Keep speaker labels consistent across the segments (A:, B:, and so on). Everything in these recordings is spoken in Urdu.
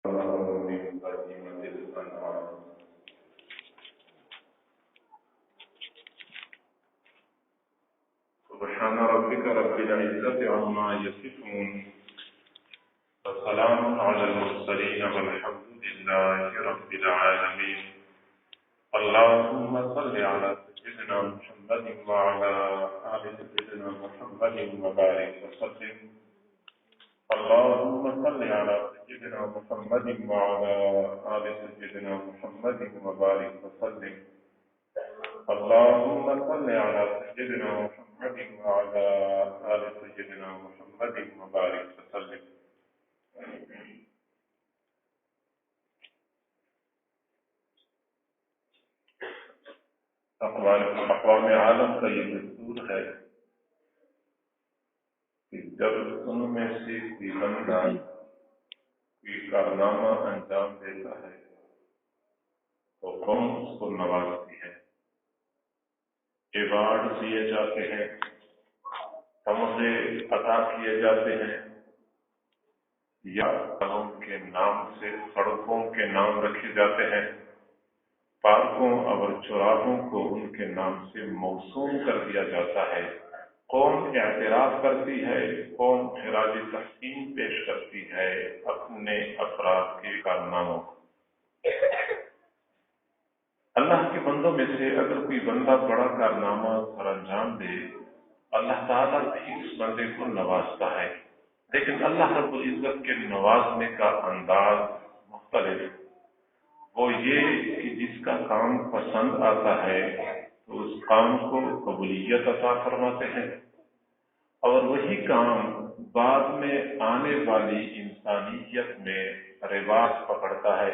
A: من بهيمة الأنعام سبحان ربك رب العزة عما يصفون وسلام على المرسلين والحمد لله رب العالمين. اللهم صل على سيدنا محمد وعلى آل سيدنا محمد وبارك وسلم. اللهم صل على سيدنا محمد وعلى آل سيدنا محمد وبارك وسلم. اللهم صل على سيدنا محمد وعلى آل سيدنا محمد وبارك وسلم. اقوام عالم کا یہ دستور ہے کہ جب ان میں سے کوئی بندہ کوئی کارنامہ انجام دیتا ہے تو قوم اس کو نوازتی ہے، ایوارڈ دیے جاتے ہیں، تمغے عطا کیے جاتے ہیں، یا قوم کے نام سے سڑکوں کے نام رکھے جاتے ہیں، پارکوں اور چوراہوں کو ان کے نام سے موسوم کر دیا جاتا ہے۔ قوم اعتراف کرتی ہے، قوم خراج تحسین پیش کرتی ہے اپنے افراد کے کارناموں کو۔ اللہ کے بندوں میں سے اگر کوئی بندہ بڑا کارنامہ سر انجام دے، اللہ تعالیٰ بھی اس بندے کو نوازتا ہے، لیکن اللہ رب العزت کے نوازنے کا انداز مختلف۔ وہ یہ کہ جس کا کام پسند آتا ہے تو اس کام کو قبولیت عطا فرماتے ہیں، اور وہی کام بعد میں آنے والی انسانیت میں رواج پکڑتا ہے۔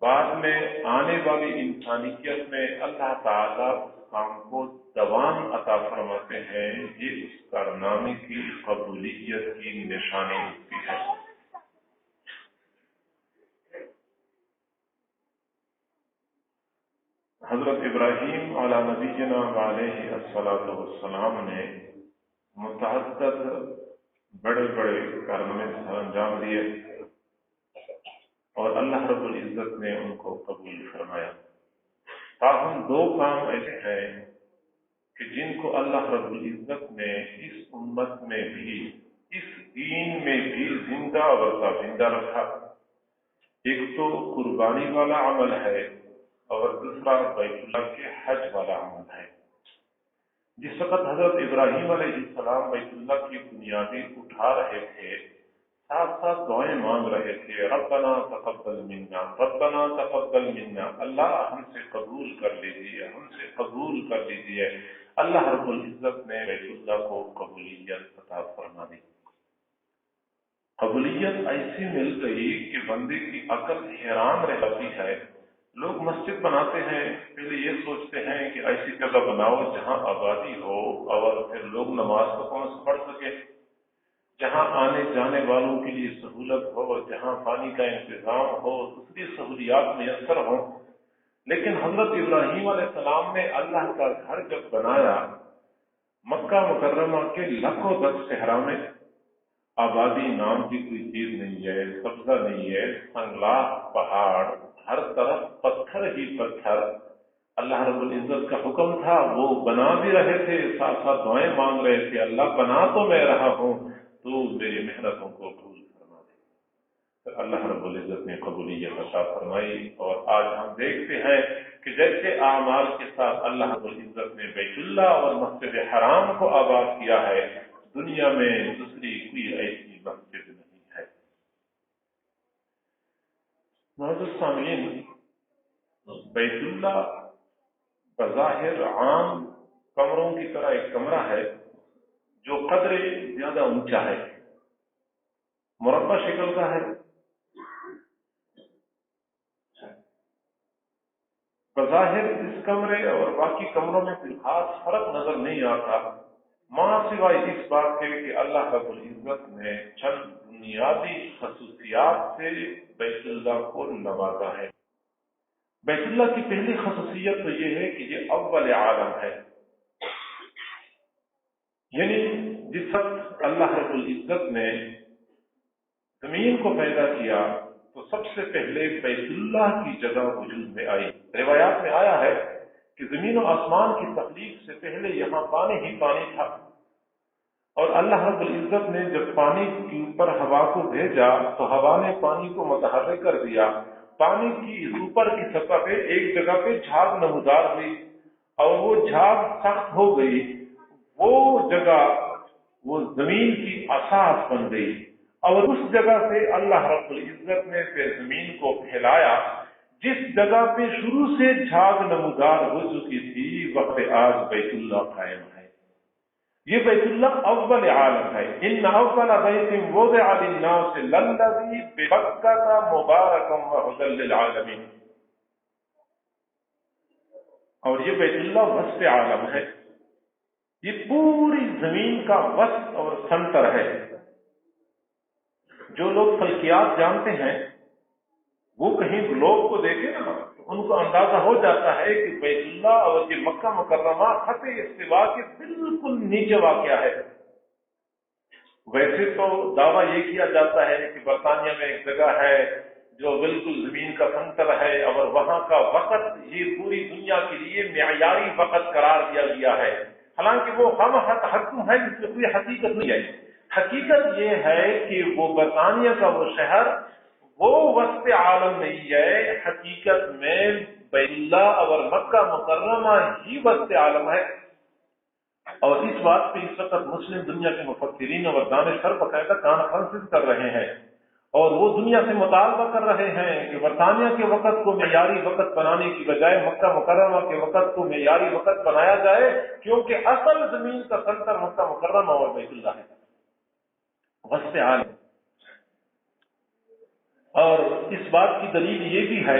A: بعد میں آنے والی انسانیت میں اللہ تعالیٰ اس کام کو دوام عطا فرماتے ہیں۔ یہ اس کارنامے کی قبولیت کی نشانی ہوتی ہے۔ حضرت ابراہیم علی نبینا علیہ الصلاۃ والسلام نے متعدد بڑے بڑے کارنامے سر انجام دیے اور اللہ رب العزت نے ان کو قبول فرمایا۔ تاہم دو کام ایسے ہیں کہ جن کو اللہ رب العزت نے اس امت میں بھی، اس دین میں بھی زندہ و زندہ رکھا۔ ایک تو قربانی والا عمل ہے اور دوسرا بیت اللہ کے حج والا عمل ہے۔ جس وقت حضرت ابراہیم علیہ السلام بیت اللہ کی بنیادیں اٹھا رہے تھے، ساتھ ساتھ دعائیں مانگ رہے تھے، ربنا تقبل منا، ربنا تقبل منا، اللہ ہم سے قبول کر لیجیے، ہم سے قبول کر لیجیے۔ اللہ رب العزت نے بیت اللہ کو قبولیت عطا فرما دی۔ قبولیت ایسی مل گئی کہ بندے کی عقل حیران رہ جاتی ہے۔ لوگ مسجد بناتے ہیں، پہلے یہ سوچتے ہیں کہ ایسی جگہ بناؤ جہاں آبادی ہو اور پھر لوگ نماز کو کم سے پڑھ سکے، جہاں آنے جانے والوں کے لیے سہولت ہو، جہاں پانی کا انتظام ہو، دوسری سہولیات میسر ہوں۔ لیکن حضرت ابراہیم علیہ السلام نے اللہ کا گھر جب بنایا، مکہ مکرمہ کے لاکھوں گز صحرا میں آبادی نام کی کوئی چیز نہیں ہے، سبزہ نہیں ہے، سنگلاخ پہاڑ، ہر طرف پتھر ہی پتھر۔ اللہ رب العزت کا حکم تھا، وہ بنا بھی رہے تھے، ساتھ ساتھ دعائیں مانگ رہے تھے، اللہ بنا تو میں رہا ہوں، تو میری محنتوں کو قبول فرما دے۔ تو اللہ رب العزت نے قبولیت عطا فرمائی، اور آج ہم دیکھتے ہیں کہ جیسے اعمال کے ساتھ اللہ رب العزت نے بیت اللہ اور مسجد حرام کو آباد کیا ہے، دنیا میں دوسری کوئی ایسی مسجد نہیں ہے۔ معزز سامعین، بیت اللہ بظاہر عام کمروں کی طرح ایک کمرہ ہے جو قدر زیادہ اونچا ہے، مربع شکل کا ہے۔ بظاہر اس کمرے اور باقی کمروں میں کوئی خاص فرق نظر نہیں آتا، ماں سوائے اس بات کے کہ اللہ رب العزت نے چند بنیادی خصوصیات سے بیت اللہ کو نوازا ہے۔ بیت اللہ کی پہلی خصوصیت تو یہ ہے کہ یہ اول عالم ہے، یعنی جس وقت اللہ رب العزت نے زمین کو پیدا کیا تو سب سے پہلے بیت اللہ کی جگہ وجود میں آئی۔ روایات میں آیا ہے کہ زمین و آسمان کی تخلیق سے پہلے یہاں پانی ہی پانی تھا، اور اللہ رب العزت نے جب پانی کے اوپر ہوا کو بھیجا تو ہوا نے پانی کو متحرک کر دیا۔ پانی کی اوپر کی سطح پہ ایک جگہ پہ جھاگ نمودار ہوئی اور وہ جھاگ سخت ہو گئی، وہ جگہ وہ زمین کی اساس بن گئی، اور اس جگہ سے اللہ رب العزت نے پھر زمین کو پھیلایا۔ جس جگہ پہ شروع سے جھاگ نمودار ہو چکی تھی وقت آج بیت اللہ قائم ہے۔ یہ بیت اللہ اول عالم ہے۔ ان اول بیت وضع للناس للذی ببکۃ مبارکا وہدی للعالمین، اور یہ بیت اللہ وسط عالم ہے، یہ پوری زمین کا وسط اور سنتر ہے۔ جو لوگ فلکیات جانتے ہیں وہ کہیں گلوب کو دیکھیں نا تو ان کو اندازہ ہو جاتا ہے کہ بیت اللہ اور یہ مکہ مکرمہ خط استوا کے بالکل نیچے واقع ہے۔ ویسے تو دعویٰ یہ کیا جاتا ہے کہ برطانیہ میں ایک جگہ ہے جو بالکل زمین کا سنتر ہے، اور وہاں کا وقت یہ پوری دنیا کے لیے معیاری وقت قرار دیا گیا ہے، حالانکہ وہ ہم تحکم ہے، جس میں کوئی حقیقت نہیں ہے۔ حقیقت یہ ہے کہ وہ برطانیہ کا وہ شہر وہ وسط عالم نہیں ہے، حقیقت میں بیت اللہ اور مکہ مکرمہ ہی وسط عالم ہے۔ اور اس بات پہ اس وقت مسلم دنیا کے مفکرین اور دانشور باقاعدہ کانفرنسز کر رہے ہیں، اور وہ دنیا سے مطالبہ کر رہے ہیں کہ برطانیہ کے وقت کو معیاری وقت بنانے کی بجائے مکہ مکرمہ کے وقت کو معیاری وقت بنایا جائے، کیونکہ اصل زمین کا سنتر مکہ مکرمہ اور بیت اللہ ہے، وسط عالم۔ اور اس بات کی دلیل یہ بھی ہے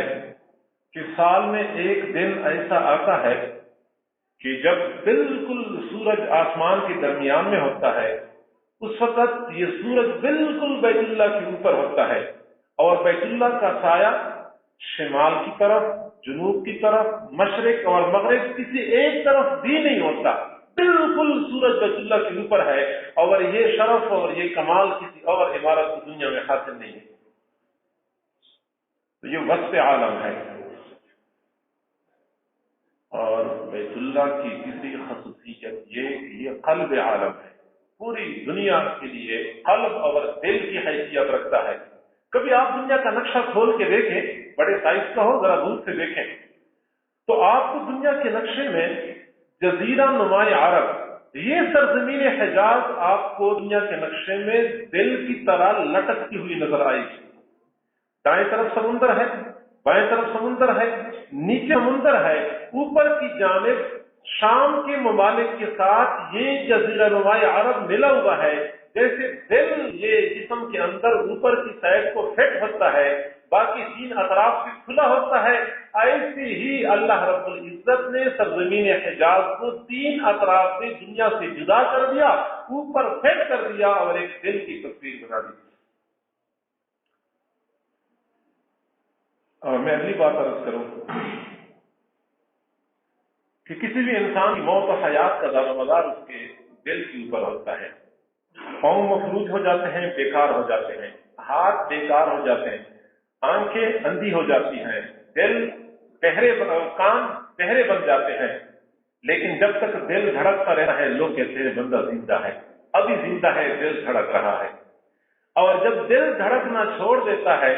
A: کہ سال میں ایک دن ایسا آتا ہے کہ جب بالکل سورج آسمان کے درمیان میں ہوتا ہے، اس وقت یہ سورج بالکل بیت اللہ کے اوپر ہوتا ہے، اور بیت اللہ کا سایہ شمال کی طرف، جنوب کی طرف، مشرق اور مغرب کسی ایک طرف بھی نہیں ہوتا، بالکل سورج بیت اللہ کے اوپر ہے، اور یہ شرف اور یہ کمال کسی اور عمارت کی دنیا میں حاصل نہیں ہے۔ تو یہ وسط عالم ہے۔ اور بیت اللہ کی تیسری خصوصیت یہ قلب عالم ہے، پوری دنیا کے لیے قلب اور دل کی حیثیت رکھتا ہے۔ کبھی آپ دنیا کا نقشہ کھول کے دیکھیں، بڑے سائز کا ہو، ذرا دور سے دیکھیں تو آپ کو دنیا کے نقشے میں جزیرہ نما عرب، یہ سرزمین حجاز آپ کو دنیا کے نقشے میں دل کی طرح لٹکتی ہوئی نظر آئے گی۔ دائیں طرف سمندر ہے، بائیں طرف سمندر ہے، نیچے سمندر ہے، اوپر کی جانب شام کے ممالک کے ساتھ یہ جزیرہ نما عرب ملا ہوا ہے۔ جیسے دل یہ جسم کے اندر اوپر کی سائڈ کو فٹ ہوتا ہے، باقی تین اطراف سے کھلا ہوتا ہے، ایسے ہی اللہ رب العزت نے سرزمین حجاز کو تین اطراف سے دنیا سے جدا کر دیا، اوپر فٹ کر دیا، اور ایک دل کی تصویر بنا دی۔ اور میں اگلی بات عرض کروں کہ کسی بھی انسان کی موت و حیات کا دار و مدار اس کے دل کے اوپر ہوتا ہے۔ پاؤں مفلوج ہو جاتے ہیں، بیکار ہو جاتے ہیں، ہاتھ بیکار ہو جاتے ہیں، آنکھیں اندھی ہو جاتی ہیں، دل کان بہرے بن جاتے ہیں، لیکن جب تک دل دھڑکتا رہتا ہے لوگ کہتے ہیں بندہ زندہ ہے، ابھی زندہ ہے، دل دھڑک رہا ہے۔ اور جب دل دھڑکنا چھوڑ دیتا ہے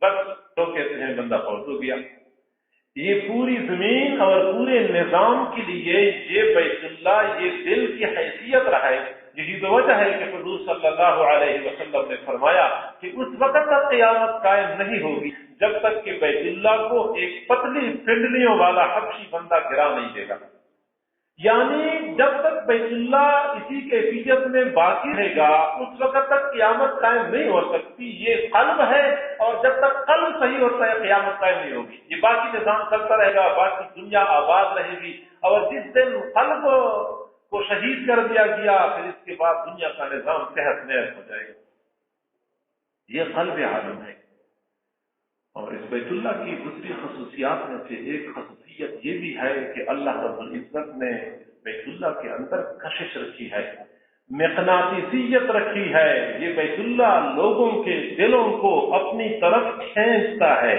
A: بس لوگ کہتے ہیں بندہ فوت ہو گیا۔ یہ پوری زمین اور پورے نظام کے لیے یہ بیت اللہ یہ دل کی حیثیت رہا ہے۔ یہی تو وجہ ہے کہ حضور صلی اللہ علیہ وسلم نے فرمایا کہ اس وقت تک قیامت قائم نہیں ہوگی جب تک کہ بیت اللہ کو ایک پتلی پنڈلیوں والا حبشی بندہ گرا نہیں دے گا۔ یعنی جب تک بیت اللہ اسی کیفیت میں باقی رہے گا اس وقت تک قیامت قائم نہیں ہو سکتی۔ یہ قلب ہے، اور جب تک قلب صحیح ہوتا ہے قیامت قائم نہیں ہوگی۔ یہ باقی نظام چلتا رہے گا، باقی دنیا آباد رہے گی، اور جس دن قلب کو شہید کر دیا گیا پھر اس کے بعد دنیا کا نظام تحت نحس ہو جائے گا۔ یہ قلب عالم ہے۔ اور اس بیت اللہ کی دوسری خصوصیات میں سے ایک خصوصیت یہ بھی ہے کہ اللہ رب العزت نے بیت اللہ کے اندر کشش رکھی ہے۔ مقناطیسیت رکھی ہے، یہ بیت اللہ لوگوں کے دلوں کو اپنی طرف کھینچتا ہے۔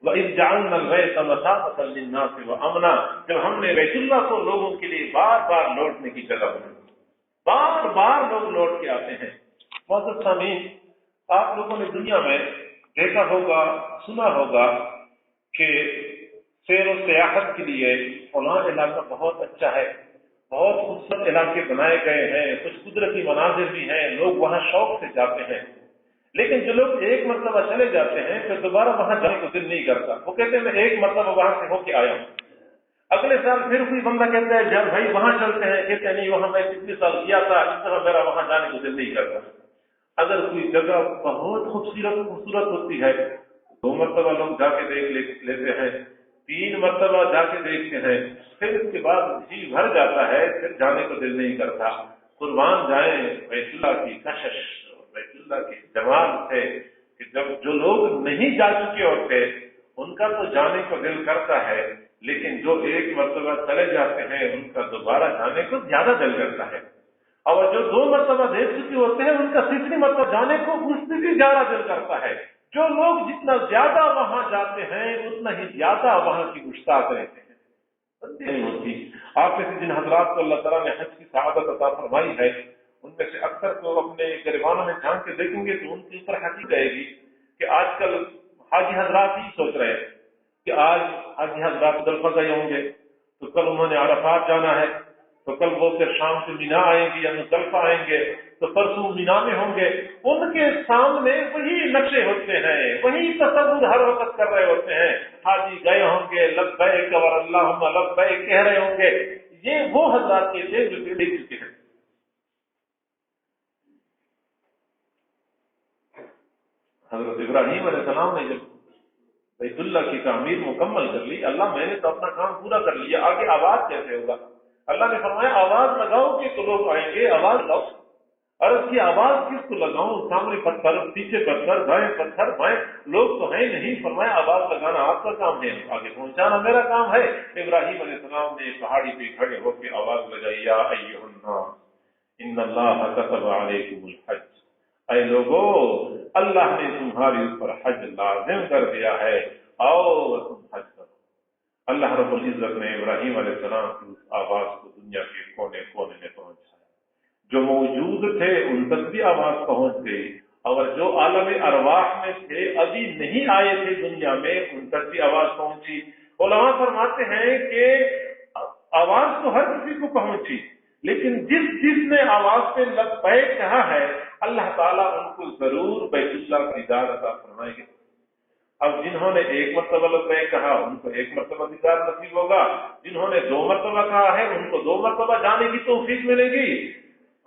A: وَإِذْ جَعَلْنَا الْبَيْتَ مَثَابَةً لِلنَّاسِ وَأَمْنًا، جب ہم نے بیت اللہ کو لوگوں کے لیے بار بار لوٹنے کی جگہ بنائی، بار بار لوگ لوٹ کے آتے ہیں۔ معزز سامعین، آپ لوگوں نے دنیا میں دیکھا ہوگا، سنا ہوگا کہ سیر و سیاحت کے لیے فلاں علاقہ بہت اچھا ہے، بہت خوبصورت علاقے بنائے گئے ہیں، کچھ قدرتی مناظر بھی ہیں، لوگ وہاں شوق سے جاتے ہیں۔ لیکن جو لوگ ایک مرتبہ چلے جاتے ہیں پھر دوبارہ وہاں جانے کو دل نہیں کرتا، وہ کہتے ہیں میں ایک مرتبہ وہاں سے ہو کے آیا ہوں۔ اگلے سال پھر کوئی بندہ کہتا ہے جب بھائی وہاں چلتے ہیں، کہتے ہیں نہیں وہاں میں کتنے سال کیا تھا، اس طرح میرا وہاں جانے کو دل نہیں کرتا۔ اگر کوئی جگہ بہت خوبصورت ہوتی ہے، 2 مرتبہ لوگ جا کے دیکھ لیتے ہیں، 3 مرتبہ جا کے دیکھتے ہیں، پھر اس کے بعد جی بھر جاتا ہے، پھر جانے کو دل نہیں کرتا۔ قربان جائیں بیت اللہ کی کشش، بیت اللہ کی جمال سے کہ جب جو لوگ نہیں جا چکے ہوتے ان کا تو جانے کو دل کرتا ہے، لیکن جو ایک مرتبہ چلے جاتے ہیں ان کا دوبارہ جانے کو زیادہ دل کرتا ہے، اور جو 2 مرتبہ دیکھ چکے ہوتے ہیں ان کا تیسری مرتبہ جانے کو اس سے بھی زیادہ دل کرتا ہے۔ جو لوگ جتنا زیادہ وہاں جاتے ہیں اتنا ہی زیادہ وہاں کی مشتاق رہتے ہیں۔ نہیں ہوتی آپ میں سے جن حضرات کو اللہ تعالیٰ نے حج کی سعادت عطا فرمائی ہے، ان میں سے اکثر کو اپنے گریبانوں میں جھانک کے دیکھیں گے تو ان کے اوپر حقیقت رہے گی کہ آج کل حاجی حضرات ہی سوچ رہے ہیں کہ آج حاجی حضرات مزدلفہ گئے ہوں گے تو کل انہوں نے عرفات جانا ہے، تو کل وہ پھر شام سے مینا آئیں گے یا مزدلفہ آئیں گے، تو پرسوں مینا میں ہوں گے۔ ان کے سامنے وہی نقشے ہوتے ہیں، وہی تصور ہر وقت کر رہے ہوتے ہیں۔ حاجی گئے ہوں گے لبیک اور اللہم لبیک کہہ رہے ہوں گے، یہ وہ حضرات کے تھے جو دیکھ چکے ہیں۔ حضرت ابراہیم علیہ السلام نے جب بیت اللہ کی تعمیر مکمل کر لی، اللہ میں نے تو اپنا کام پورا کر لیا، آگے آواز کیسے ہوگا؟ اللہ نے فرمایا آواز لگاؤ کہ تو لوگ آئیں گے، آواز لگاؤ۔ عرض کی آواز کس کو لگاؤں؟ سامنے پتھر، پیچھے پتھر، بائیں پتھر، بائیں لوگ تو ہیں نہیں۔ فرمایا آواز لگانا آپ کا کام ہے، آگے پہنچانا میرا کام ہے۔ ابراہیم علیہ السلام نے پہاڑی پہ کھڑے ہو کے آواز لگائی، یا ایھا الناس ان اللہ کتب علیکم الحج، اے لوگو اللہ نے تمہاری اوپر حج لازم کر دیا ہے اور تم حج کرو۔ اللہ رب العزت نے ابراہیم علیہ السلام کی اس آواز کو دنیا کے کونے کونے میں پہنچایا، جو موجود تھے ان تک بھی آواز پہنچ گئی، اور جو عالم ارواح میں تھے ابھی نہیں آئے تھے دنیا میں ان تک بھی آواز پہنچی۔ علماء فرماتے ہیں کہ آواز تو ہر کسی کو پہنچی، لیکن جس نے آواز پہ لبیک کہا ہے اللہ تعالیٰ ان کو ضرور بیت اللہ کی دیدار عطا فرمائیں گے۔ اب جنہوں نے 1 مرتبہ لبیک کہا ان کو 1 مرتبہ دیدار نصیب ہوگا، جنہوں نے 2 مرتبہ کہا ہے ان کو 2 مرتبہ جانے کی توفیق ملے گی۔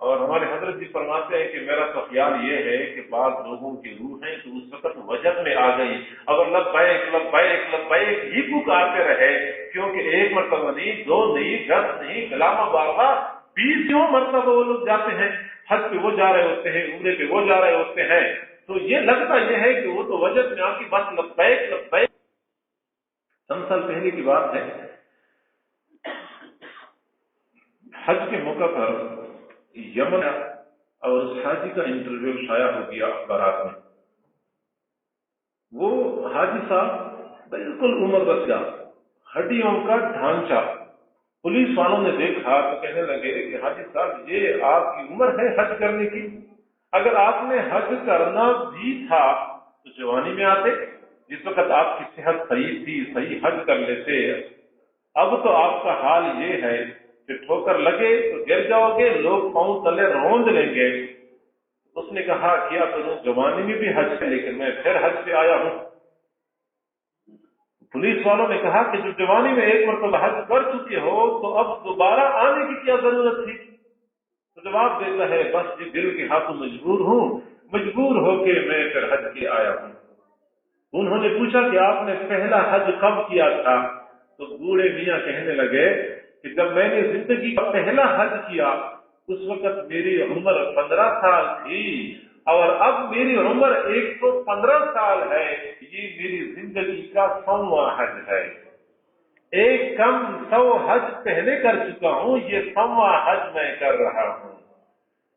A: اور ہمارے حضرت جی فرماتے ہیں کہ میرا تو خیال یہ ہے کہ بعض لوگوں کی روحیں تو اس وقت وجد میں آ گئی، اگر لبیک لبیک لبیک ہی پکارتے رہے، کیونکہ 1 مرتبہ نہیں، 2 نہیں، 10 نہیں، کلامہ بارہ 20 مرتبہ وہ لوگ جاتے ہیں، حج پہ وہ جا رہے ہوتے ہیں، عمرے پہ وہ جا رہے ہوتے ہیں، تو یہ لگتا یہ ہے کہ وہ تو وجد میں آ کی بس لبیک لبیک۔ چند سال پہلے کی بات ہے، حج کے موقع پر یمن اور اس حاجی کا انٹرویو شائع ہو گیا اخبارات میں۔ وہ حاجی صاحب بالکل عمر رسیدہ، ہڈیوں کا ڈھانچہ، پولیس والوں نے دیکھا تو کہنے لگے کہ حاجی صاحب یہ آپ کی عمر ہے حج کرنے کی؟ اگر آپ نے حج کرنا بھی تھا تو جوانی میں آتے، جس وقت آپ کی صحت صحیح تھی، صحیح حج کر لیتے۔ اب تو آپ کا حال یہ ہے کہ ٹھوکر لگے تو گر جاؤ گے، لوگ پاؤں تلے روند لیں گے۔ اس نے کہا کیا کروں، جوانی میں بھی حج ہے لیکن میں پھر حج پہ آیا ہوں۔ پولیس والوں نے کہا کہ جو جوانی میں 1 مرتبہ حج کر چکے ہو تو اب دوبارہ آنے کی کیا ضرورت تھی؟ تو جواب دیتا ہے بس جی دل کے ہاتھوں مجبور ہوں، مجبور ہو کے میں پھر حج کے آیا ہوں۔ انہوں نے پوچھا کہ آپ نے پہلا حج کب کیا تھا؟ تو بوڑھے میاں کہنے لگے کہ جب میں نے زندگی کا پہلا حج کیا اس وقت میری عمر 15 سال تھی، اور اب میری عمر 115 سال ہے، یہ میری زندگی کا 100واں حج ہے۔ ایک کم 100 حج پہلے کر چکا ہوں، یہ 100واں حج میں کر رہا ہوں۔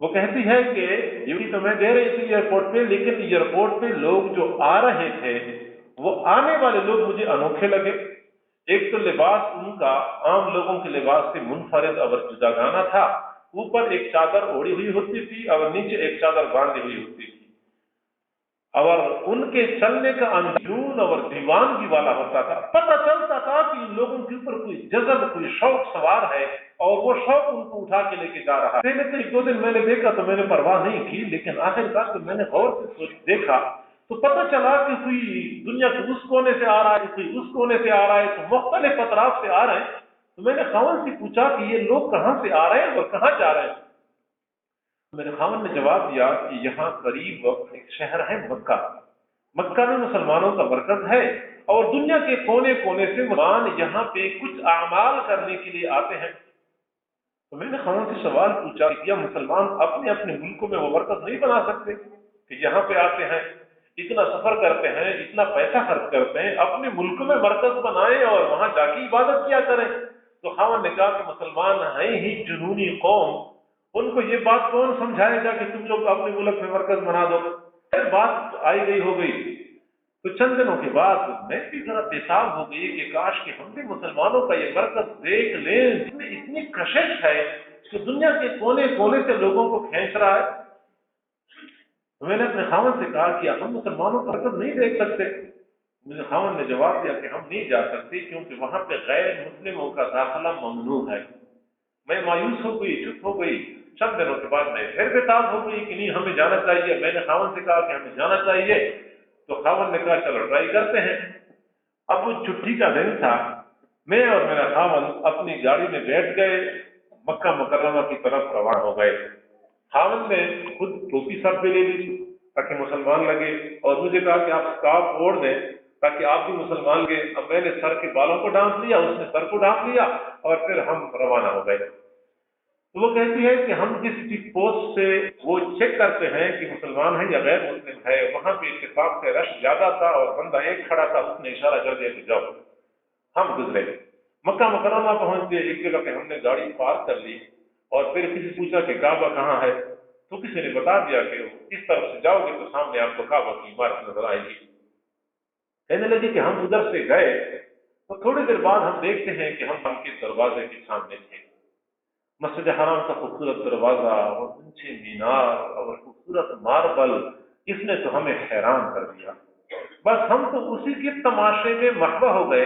A: وہ کہتی ہے کہ ڈیوٹی تو میں دے رہی تھی ایئرپورٹ پہ، لیکن ایئرپورٹ پہ لوگ جو آ رہے تھے وہ آنے والے لوگ مجھے انوکھے لگے۔ ایک تو لباس ان کا عام لوگوں کے لباس سے منفرد اور جداگانہ تھا، اوپر ایک چادر اوڑھی ہوئی ہوتی تھی اور نیچے ایک چادر باندھی ہوئی ہوتی تھی، اور ان کے چلنے کا اندرون اور دیوانگی والا ہوتا تھا۔ پتہ چلتا تھا کہ ان لوگوں کے اوپر کوئی جذب، کوئی شوق سوار ہے اور وہ شوق ان کو اٹھا کے لے کے جا رہا ہے۔ پہلے تو ایک دو دن میں نے دیکھا تو میں نے پرواہ نہیں کی، لیکن آخر کار جب میں نے غور سے دیکھا تو پتہ چلا کہ کوئی دنیا کے اس کونے سے آ رہا ہے، کوئی اس کونے سے آ رہا ہے، تو مختلف اطراف سے آ رہے ہیں۔ تو میں نے خاوند سے پوچھا کہ یہ لوگ کہاں سے آ رہے ہیں اور کہاں جا رہے ہیں؟ میرے خاوند نے جواب دیا کہ یہاں قریب ایک شہر ہے مکہ، مکہ میں مسلمانوں کا مرکز ہے اور دنیا کے کونے کونے سے مسلمان یہاں پہ کچھ اعمال کرنے کے لیے آتے ہیں۔ تو میں نے خاوند سے سوال پوچھا کہ کیا مسلمان اپنے اپنے ملکوں میں وہ مرکز نہیں بنا سکتے کہ یہاں پہ آتے ہیں، اتنا سفر کرتے ہیں، اتنا پیسہ خرچ کرتے ہیں، اپنے ملک میں مرکز بنائیں اور وہاں جا کے عبادت کیا کریں؟ تو خاوند نے کہا کہ مسلمان ہیں ہی جنونی قوم، ان کو یہ بات کون سمجھائے گا کہ تم لوگ اپنے ملک میں مرکز بنا دو؟ بات آئی گئی ہو گئی۔ تو چند دنوں کے بعد میں بھی ذرا بےتاب ہو گئی کہ کاش کہ ہم بھی مسلمانوں کا یہ مرکز دیکھ لیں، جس میں اتنی کشش ہے کہ دنیا کے کونے کونے سے لوگوں کو کھینچ رہا ہے۔ تو میں نے اپنے خاوند سے کہا کہ ہم مسلمانوں کا مرکز نہیں دیکھ سکتے؟ مجھے خاوند نے جواب دیا کہ ہم نہیں جا سکتے کیونکہ وہاں پہ غیر مسلموں کا داخلہ ممنوع ہے۔ میں مایوس ہو گئی، چپ ہو گئی۔ چند دنوں کے بعد میں پھر بےتاب ہو گئی کہ نہیں ہمیں جانا چاہیے۔ میں نے خاوند سے کہا کہ ہمیں جانا چاہیے، تو خاوند نے کہا چلو ٹرائی کرتے ہیں۔ اب وہ چھٹی کا دن تھا، میں اور میرا خاوند اپنی گاڑی میں بیٹھ گئے، مکہ مکرمہ کی طرف روانہ ہو گئے۔ خاوند نے خود ٹوپی سر پہ لے لی تاکہ مسلمان لگے، اور مجھے کہا کہ آپ اسکارف اوڑھ دیں تاکہ آپ بھی مسلمان لگے۔ اب میں نے سر کے بالوں کو ڈھانپ لیا، اس نے سر کو ڈھانپ لیا، اور پھر ہم روانہ ہو گئے۔ تو وہ کہتی ہے کہ ہم جس چیک پوسٹ سے وہ چیک کرتے ہیں کہ مسلمان ہے یا غیر مسلم ہے، وہاں پہ اتفاق سے رش زیادہ تھا اور بندہ ایک کھڑا تھا، اس نے اشارہ کر دیا کہ جاؤ۔ ہم گزرے، مکہ مکرمہ پہنچ گئے۔ ایک جگہ پہ ہم نے گاڑی پارک کر لی اور پھر کسی پوچھا کہ کعبہ کہاں ہے، تو کسی نے بتا دیا کہ اس طرف سے جاؤ گے تو سامنے آپ کو کعبہ کی عمارت نظر آئے گی۔ کہنے لگے کہ ہم ادھر سے گئے تو تھوڑی دیر بعد ہم دیکھتے ہیں کہ ہم کے دروازے کے سامنے تھے۔ مسجد حرام کا خوبصورت دروازہ اور اونچے مینار اور خوبصورت ماربل، اس نے تو ہمیں حیران کر دیا۔ بس ہم تو اسی کے تماشے میں محو ہو گئے۔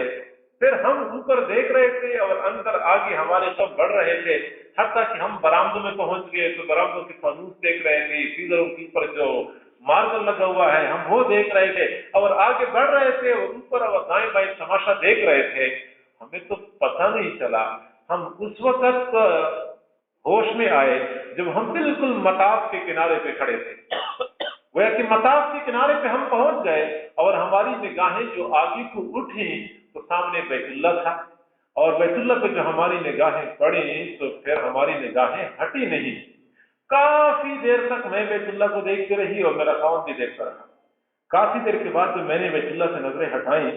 A: پھر ہم اوپر دیکھ رہے تھے اور اندر آگے ہمارے سب بڑھ رہے تھے، حتیٰ کہ ہم برآمدوں میں پہنچ گئے تو برآمدوں کے فانوس دیکھ رہے تھے، سیزروں کے اوپر جو ماربل لگا ہوا ہے ہم وہ دیکھ رہے تھے، اور آگے بڑھ رہے تھے اور اوپر اور دائیں بائیں تماشا دیکھ رہے تھے۔ ہمیں تو پتہ نہیں چلا، ہم اس وقت ہوش میں آئے جب ہم بالکل مطاف کے کنارے پہ کھڑے تھے۔ گویا کہ مطاف کے کنارے پہ ہم پہنچ گئے اور ہماری نگاہیں جو آگے کو اٹھیں تو سامنے بیت اللہ تھا، اور بیت اللہ پہ جو ہماری نگاہیں پڑیں تو پھر ہماری نگاہیں ہٹی نہیں۔ کافی دیر تک میں بیت اللہ کو دیکھتے رہی اور میرا خاوند بھی دیکھتا رہا۔ کافی دیر کے بعد جب میں نے بیت اللہ سے نظریں ہٹائیں،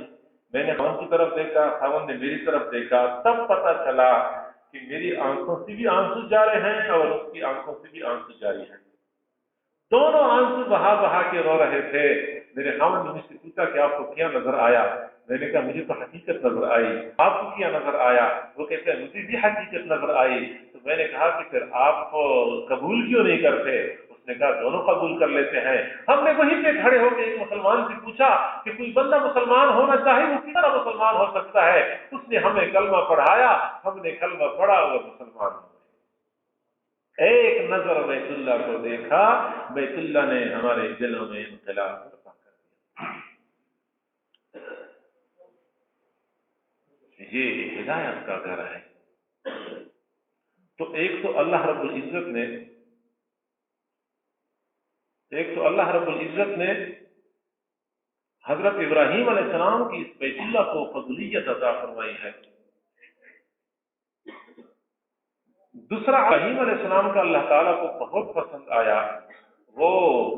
A: میں نے خاوند کی طرف دیکھا، خاوند نے میری طرف دیکھا، تب پتہ چلا کہ میری آنکھوں سے بھی آنسو جا رہے ہیں اور اس کی آنکھوں سے بھی آنسو جاری ہیں۔ دونوں آنسو بہا بہا کے رو رہے تھے۔ میرے خاوند نے مجھ سے پوچھا کہ آپ کو کیا نظر آیا؟ میں نے کہا مجھے تو حقیقت نظر آئی، آپ کو کیا نظر آیا؟ وہ کہتے ہیں مجھے بھی حقیقت نظر آئی۔ تو میں نے کہا کہ پھر آپ کو قبول کیوں نہیں کرتے؟ اس نے کہا دونوں قبول کر لیتے ہیں۔ ہم نے وہیں پہ کھڑے ہو کے ایک مسلمان سے پوچھا کہ کوئی بندہ مسلمان ہونا چاہے وہ کس طرح مسلمان ہو سکتا ہے؟ اس نے ہمیں کلمہ پڑھایا، ہم نے کلمہ پڑھا اور مسلمان ہو۔ ایک نظر بیت اللہ کو دیکھا، بیت اللہ نے ہمارے دلوں میں انقلاب برپا کر دیا۔ یہ ہدایت کا گھر ہے۔ تو ایک تو اللہ رب العزت نے حضرت ابراہیم علیہ السلام کی اس بیت اللہ کو فضیلت عطا فرمائی ہے۔ دوسرا ابراہیم علیہ السلام کا اللہ تعالیٰ کو بہت پسند آیا، وہ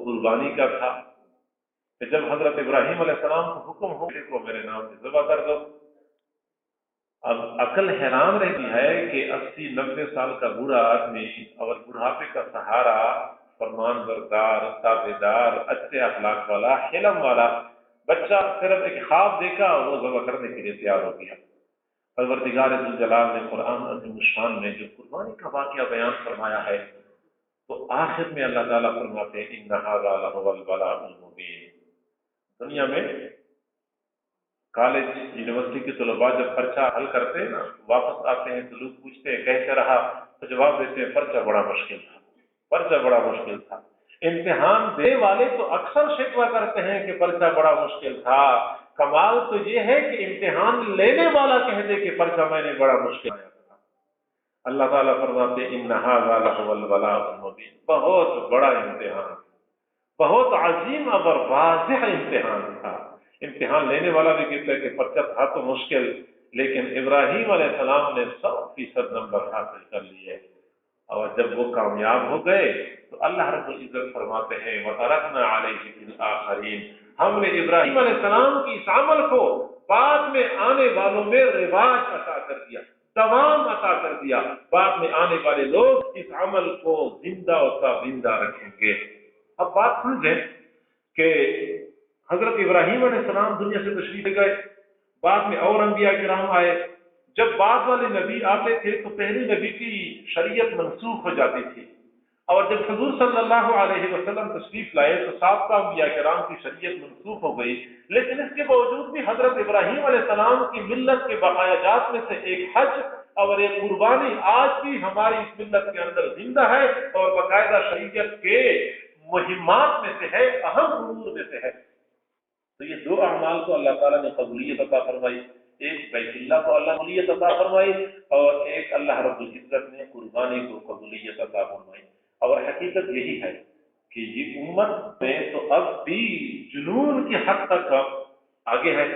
A: قربانی کا تھا کہ جب حضرت ابراہیم علیہ السلام کو حکم ہو کہ میرے نام سے ذبح کر دو، اب عقل حیران رہتی ہے کہ 80-90 سال کا بوڑھا آدمی اور بڑھاپے کا سہارا، فرمان بردار، تابعدار، اچھے اخلاق والا، حلم والا بچہ صرف ایک خواب دیکھا اور وہ ذبح کرنے کے لیے تیار ہو گیا۔ پروردگار ذوالجلال نے قرآن عظیم الشان میں جو قربانی کا واقعہ بیان فرمایا ہے، تو آخر میں اللہ تعالیٰ فرماتے ہیں ان ھذا لھو البلاء المبین۔ دنیا میں کالج یونیورسٹی کے طلباء جب پرچہ حل کرتے ہیں نا، واپس آتے ہیں تو لوگ پوچھتے ہیں کیسے رہا، تو جواب دیتے ہیں پرچہ بڑا مشکل تھا، پرچہ بڑا مشکل تھا۔ امتحان دینے والے تو اکثر شکوہ کرتے ہیں کہ پرچہ بڑا مشکل تھا، کمال تو یہ ہے کہ امتحان لینے والا کہہ دے کہ پرچہ میں نے بڑا مشکل آیا تھا۔ اللہ تعالیٰ فرماتے ہیں ان ھذا لھو البلاء المبین، بہت بڑا امتحان، بہت عظیم اور واضح امتحان تھا۔ امتحان لینے والا بھی کہتا ہے کہ پرچہ تھا تو مشکل، لیکن ابراہیم علیہ السلام نے 100% نمبر حاصل کر لیے، اور جب وہ کامیاب ہو گئے تو اللہ رب العزت فرماتے ہیں وَتَرَكْنَا عَلَيْهِ فِي الْآخَرِينَ، ہم نے ابراہیم علیہ السلام کی اس عمل کو بعد میں آنے والوں میں رواج عطا کر دیا، دوام عطا کر دیا۔ بعد میں آنے والے لوگ اس عمل کو زندہ و تابندہ رکھیں گے۔ اب بات سمجھیں کہ حضرت ابراہیم علیہ السلام دنیا سے تشریف لے گئے، بعد میں اور انبیاء کرام آئے۔ جب بعد والے نبی آتے تھے تو پہلے نبی کی شریعت منسوخ ہو جاتی تھی، اور جب حضور صلی اللہ علیہ وسلم تشریف لائے تو سابقہ انبیاء کرام کی شریعت منسوخ ہو گئی، لیکن اس کے باوجود بھی حضرت ابراہیم علیہ السلام کی ملت کے بقایا جات میں سے ایک حج اور ایک قربانی آج بھی ہماری اس ملت کے اندر زندہ ہے، اور باقاعدہ شریعت کے مہمات میں سے ہے، اہم امور میں سے ہے۔ تو یہ دو اعمال کو اللہ تعالیٰ نے قبولیت عطا فرمائی، ایک بیت اللہ کو اللہ قبولیت عطا فرمائی، اور ایک اللہ رب العزت نے قربانی کو قبولیت عطا فرمائی۔ اور حقیقت یہی ہے کہ یہ امت میں تو اب بھی جنون کی حد تک آگے ہے۔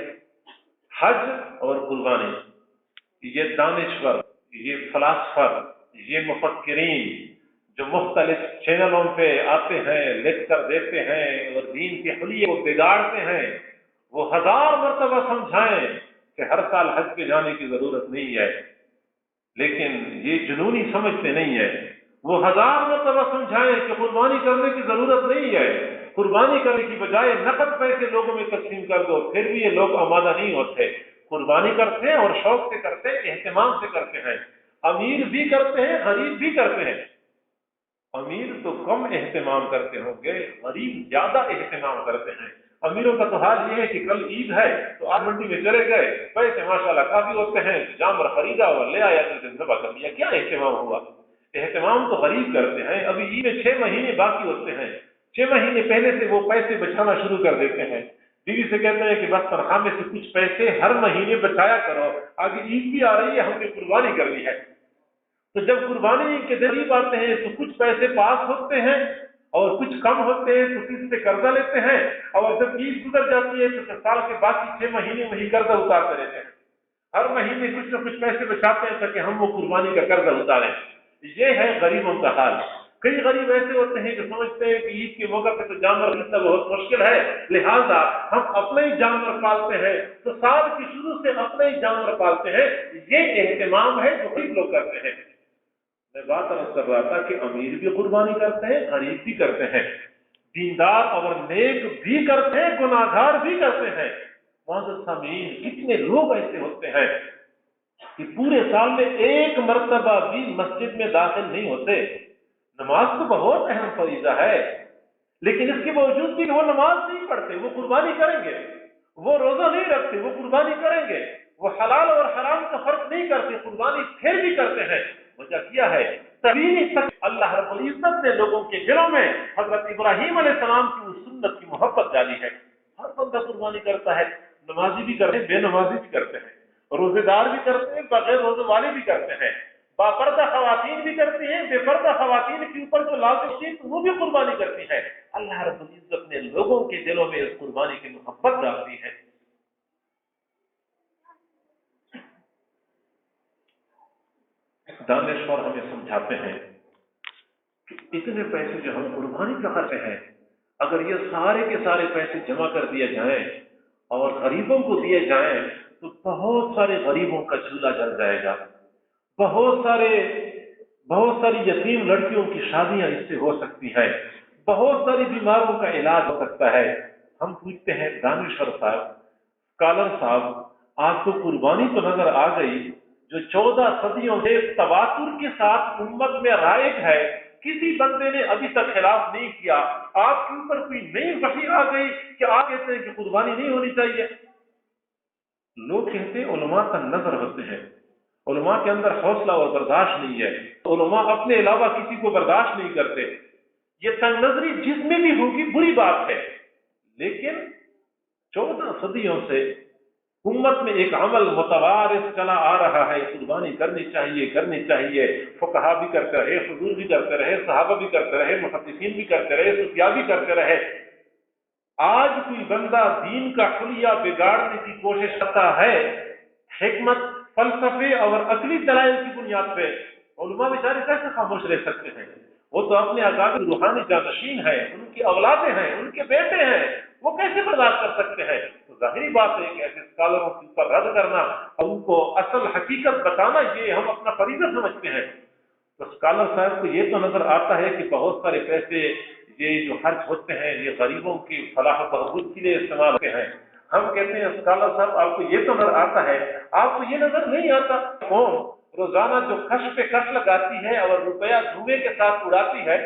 A: حج اور قربانی، یہ دانشور، یہ فلاسفر، یہ مفکرین جو مختلف چینلوں پہ آتے ہیں، لیکچر دیتے ہیں اور دین کے حلیے کو بگاڑتے ہیں، وہ 1000 مرتبہ سمجھائیں کہ ہر سال حج پہ جانے کی ضرورت نہیں ہے، لیکن یہ جنونی سمجھتے نہیں ہیں۔ وہ 1000 مرتبہ سمجھائیں کہ قربانی کرنے کی ضرورت نہیں ہے، قربانی کرنے کی بجائے نقد پیسے لوگوں میں تقسیم کر دو، پھر بھی یہ لوگ آمادہ نہیں ہوتے۔ قربانی کرتے ہیں اور شوق سے کرتے ہیں، اہتمام سے کرتے ہیں، امیر بھی کرتے ہیں، غریب بھی کرتے ہیں۔ امیر تو کم اہتمام کرتے ہوں گے، غریب زیادہ اہتمام کرتے ہیں۔ امیروں کا تو حال یہ ہے کہ کل عید ہے تو آج منڈی میں چلے گئے، پیسے ماشاءاللہ کافی ہوتے ہیں، جانور خریدا اور لے آیا تو دن ذبح کر لیا، کیا اہتمام ہوا؟ اہتمام تو غریب کرتے ہیں۔ ابھی عید میں 6 مہینے باقی ہوتے ہیں، 6 مہینے پہلے سے وہ پیسے بچانا شروع کر دیتے ہیں، بیوی سے کہتے ہیں کہ بس تنخواہ میں سے کچھ پیسے ہر مہینے بچایا کرو، آگے عید بھی آ رہی ہے، ہم نے قربانی کرنی ہے۔ تو جب قربانی کے قریب آتے ہیں تو کچھ پیسے پاس ہوتے ہیں اور کچھ کم ہوتے ہیں تو کسی سے قرضہ لیتے ہیں، اور جب عید گزر جاتی ہے تو سال کے باقی 6 مہینے وہی قرضہ اتارتے رہتے ہیں۔ ہر مہینے کچھ نہ کچھ پیسے بچاتے ہیں تاکہ ہم وہ قربانی کا قرضہ اتاریں۔ یہ ہے غریبوں کا حال۔ کئی غریب ایسے ہوتے ہیں جو سمجھتے ہیں کہ عید کے موقع پہ تو جانور خریدنا بہت مشکل ہے، لہذا ہم اپنے ہی جانور پالتے ہیں، تو سال کی شروع سے اپنے ہی جانور پالتے ہیں۔ یہ اہتمام ہے جو غریب لوگ کرتے ہیں۔ میں بات عرض کر رہا تھا کہ امیر بھی قربانی کرتے ہیں، غریب بھی کرتے ہیں، دیندار اور نیک بھی کرتے ہیں، گناہگار بھی کرتے ہیں۔ معزز سامعین، کتنے لوگ ایسے ہوتے ہیں کہ پورے سال میں ایک مرتبہ بھی مسجد میں داخل نہیں ہوتے۔ نماز تو بہت اہم فریضہ ہے، لیکن اس کے باوجود بھی وہ نماز نہیں پڑھتے، وہ قربانی کریں گے۔ وہ روزہ نہیں رکھتے، وہ قربانی کریں گے۔ وہ حلال اور حرام کا فرق نہیں کرتے، قربانی پھر بھی کرتے ہیں۔ وجہ کیا ہے؟ تبھی تک اللہ رب العزت نے لوگوں کے دلوں میں حضرت ابراہیم علیہ السلام کی اس سنت کی محبت ڈالی ہے۔ ہر بندہ قربانی کرتا ہے، نمازی بھی کرتے ہیں، بے نمازی بھی کرتے ہیں، روزے دار بھی کرتے ہیں، بغیر روزے والے بھی کرتے ہیں، باپردہ خواتین بھی کرتی ہیں، بے پردہ خواتین کے اوپر جو لازم ہوتی ہے وہ بھی قربانی کرتی ہیں۔ اللہ رب العزت نے لوگوں کے دلوں میں اس قربانی کی محبت ڈال دی ہے۔ دانشور ہمیں سمجھاتے ہیں کہ اتنے پیسے جو ہم قربانی کا خرچ ہیں، اگر یہ سارے کے سارے پیسے جمع کر دیے جائیں اور غریبوں کو دیے جائیں تو بہت سارے غریبوں کا چولہا جل جائے گا، بہت ساری یتیم لڑکیوں کی شادیاں اس سے ہو سکتی ہیں، بہت ساری بیماروں کا علاج ہو سکتا ہے۔ ہم پوچھتے ہیں دانشور صاحب، اسکالر صاحب، آپ کو قربانی تو نظر آ گئی جو 14 صدیوں سے تواتر کے ساتھ امت میں رائج ہے، کسی بندے نے ابھی تک خلاف نہیں کیا، آپ کے اوپر کوئی نئی وحی آ گئی کہ آپ کہتے ہیں کہ قربانی نہیں ہونی چاہیے؟ لوگ کہتے ہیں علماء کا نظر ہوتے ہیں، علماء کے اندر حوصلہ اور برداشت نہیں ہے، علماء اپنے علاوہ کسی کو برداشت نہیں کرتے۔ یہ تنگ نظری جس میں بھی ہوگی بری بات ہے، لیکن 14 صدیوں سے امت میں ایک عمل متوارث چلا آ رہا ہے، قربانی کرنی چاہیے، فقہا بھی کرتے رہے، حضور بھی کرتے رہے، صحابہ بھی کرتے رہے، محدثین بھی کرتے رہے، صوفیاء بھی کرتے رہے۔ آج کوئی بندہ دین کا حلیہ بگاڑنے کی کوشش کرتا ہے حکمت، فلسفے اور عقلی دلائل کی بنیاد پہ، علماء بیچارے کیسے خاموش رہ سکتے ہیں؟ وہ تو اپنے اکابر روحانی جانشین ہیں، ان کی اولادیں ہیں، ان کے بیٹے ہیں، وہ کیسے برداشت کر سکتے ہیں؟ تو ظاہری بات ہے کہ ایسے اسکالروں کے اوپر رد کرنا اور ان کو اصل حقیقت بتانا یہ ہم اپنا فریضہ سمجھتے ہیں۔ تو اسکالر صاحب کو یہ تو نظر آتا ہے کہ بہت سارے پیسے یہ جو خرچ ہوتے ہیں یہ غریبوں کی فلاح و بہبود کے لیے استعمال ہوتے ہیں۔ ہم کہتے ہیں اسکالر صاحب آپ کو یہ تو نظر آتا ہے، آپ کو یہ نظر نہیں آتا قوم روزانہ جو کش پہ کش لگاتی ہے اور روپیہ دھوئے کے ساتھ اڑاتی ہے،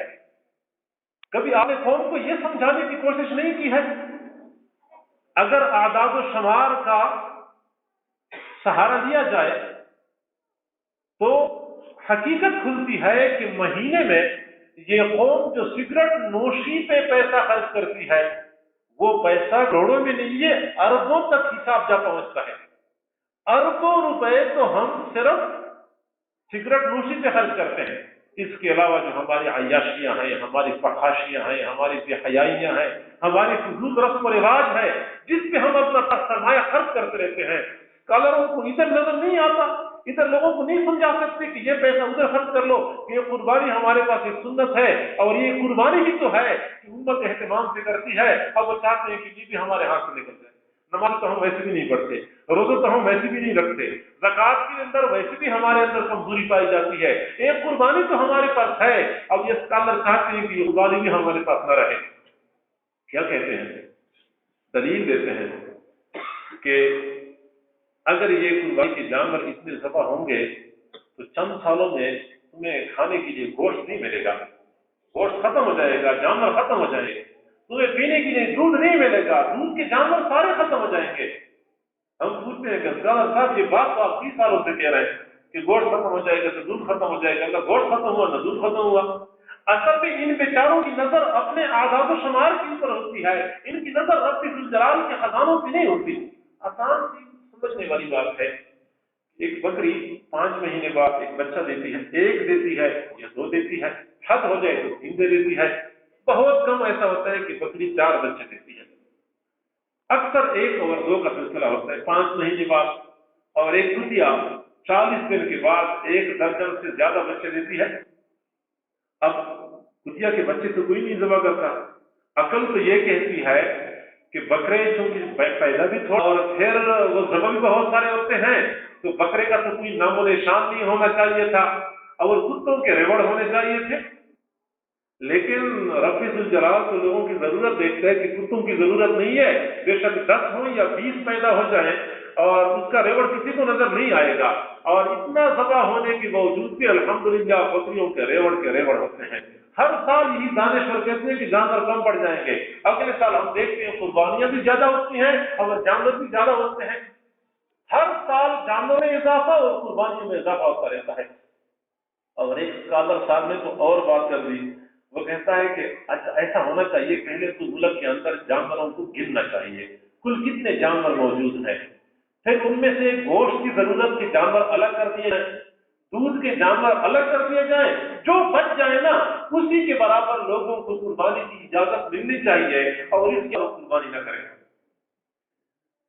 A: کبھی آپ نے قوم کو یہ سمجھانے کی کوشش نہیں کی ہے؟ اگر اعداد و شمار کا سہارا لیا جائے تو حقیقت کھلتی ہے کہ مہینے میں یہ قوم جو سگریٹ نوشی پہ پیسہ خرچ کرتی ہے وہ پیسہ کروڑوں میں نہیں، یہ اربوں تک حساب جا پہنچتا ہے۔ اربوں روپے تو ہم صرف سگریٹ نوشی پہ خرچ کرتے ہیں، اس کے علاوہ جو ہماری عیاشیاں ہیں، ہماری فحاشیاں ہیں، ہماری بے حیائیاں ہیں، ہماری فضول رسم و رواج ہے جس پہ ہم اپنا سرمایہ خرچ کرتے رہتے ہیں، اسکالروں کو ادھر نظر نہیں آتا، ادھر لوگوں کو نہیں سمجھا سکتے کہ یہ پیسہ ادھر خرچ کر لو، کہ یہ قربانی ہمارے پاس ایک سنت ہے اور یہ قربانی ہی تو ہے کہ امت اہتمام سے کرتی ہے، اور وہ چاہتے ہیں کہ یہ بھی ہمارے ہاتھ سے نکل جائے۔ نماز تو ہم ویسے بھی نہیں پڑھتے، روزہ تو ہم ویسے بھی نہیں رکھتے، زکوٰۃ کے اندر ویسے بھی ہمارے اندر کمزوری پائی جاتی ہے، ایک قربانی تو ہمارے پاس ہے، اب یہ اسکالر چاہتے ہیں کہ یہ قربانی بھی ہمارے پاس نہ رہے۔ کیا کہتے ہیں؟ دلیل دیتے ہیں کہ اگر یہ قربانی کے جانور اتنے ذبح ہوں گے تو چند سالوں میں تمہیں کھانے کے لیے گوشت نہیں ملے گا، گوشت ختم ہو جائے گا، جانور ختم ہو جائیں گے، تمہیں پینے کے لیے دودھ نہیں ملے گا، دودھ کے جانور سارے ختم ہو جائیں گے۔ ہم پوچھتے ہیں کہ اسکالر صاحب یہ بات تو آپ 30 سالوں سے کہہ رہے ہیں کہ گوشت ختم ہو جائے گا تو دودھ ختم ہو جائے گا، نہ گوشت ختم ہوا نہ دودھ ختم ہوا۔ اصل میں ان بیچاروں کی نظر اپنے اعداد و شمار کے اوپر ہوتی ہے، ان کی نظر رب ذوالجلال کے خزانوں پہ نہیں ہوتی۔ آسان سی سمجھنے والی بات ہے، ایک بکری 5 مہینے بعد ایک بچہ دیتی ہے، ایک دیتی ہے یا 2 دیتی ہے، حد ہو جائے تو 3 دے دیتی ہے، بہت کم ایسا ہوتا ہے کہ بکری 4 بچے دیتی ہے، اکثر 1 اور 2 کا سلسلہ ہوتا ہے، 5 مہینے بعد، اور ایک کتیا 40 دن کے بعد 1 درجن سے زیادہ بچے دیتی ہے۔ اب کتیا کے بچے تو کوئی نہیں ذبح کرتا، عقل تو یہ کہتی ہے کہ بکرے چونکہ پیدا بھی تھوڑا اور پھر وہ ذبح بھی بہت سارے ہوتے ہیں تو بکرے کا تو کوئی نام و نشان نہیں ہونا چاہیے تھا اور کتوں کے ریوڑ ہونے چاہیے تھے، لیکن رب ذوالجلال تو لوگوں کی ضرورت دیکھتا ہے کہ کتوں کی ضرورت نہیں ہے، بے شک 10 ہوں یا 20 پیدا ہو جائیں اور اس کا ریوڑ کسی کو نظر نہیں آئے گا، اور اتنا ذبح ہونے کے باوجود بھی الحمدللہ بکریوں کے ریوڑ ہوتے ہیں۔ ہر سال یہی دانشور کہتے ہیں کہ جانور کم پڑ جائیں گے، اگلے سال ہم دیکھتے ہیں قربانیاں بھی زیادہ ہوتی ہیں اور جانور بھی زیادہ ہوتے ہیں، ہر سال جانوروں میں اضافہ اور قربانیوں میں اضافہ ہوتا رہتا ہے۔ اور ایک اسکالر صاحب نے تو اور بات کر دی، وہ کہتا ہے کہ ایسا ہونا چاہیے، پہلے تو ملک کے اندر جانوروں کو گننا چاہیے، کل کتنے جانور موجود ہیں، پھر ان میں سے گوشت کی ضرورت کے جانور الگ کر دیے جائیں، دودھ کے جانور الگ کر دیے جائیں، جو بچ جائے نا اسی کے برابر لوگوں کو قربانی کی اجازت ملنی چاہیے اور اس کی قربانی نہ کریں۔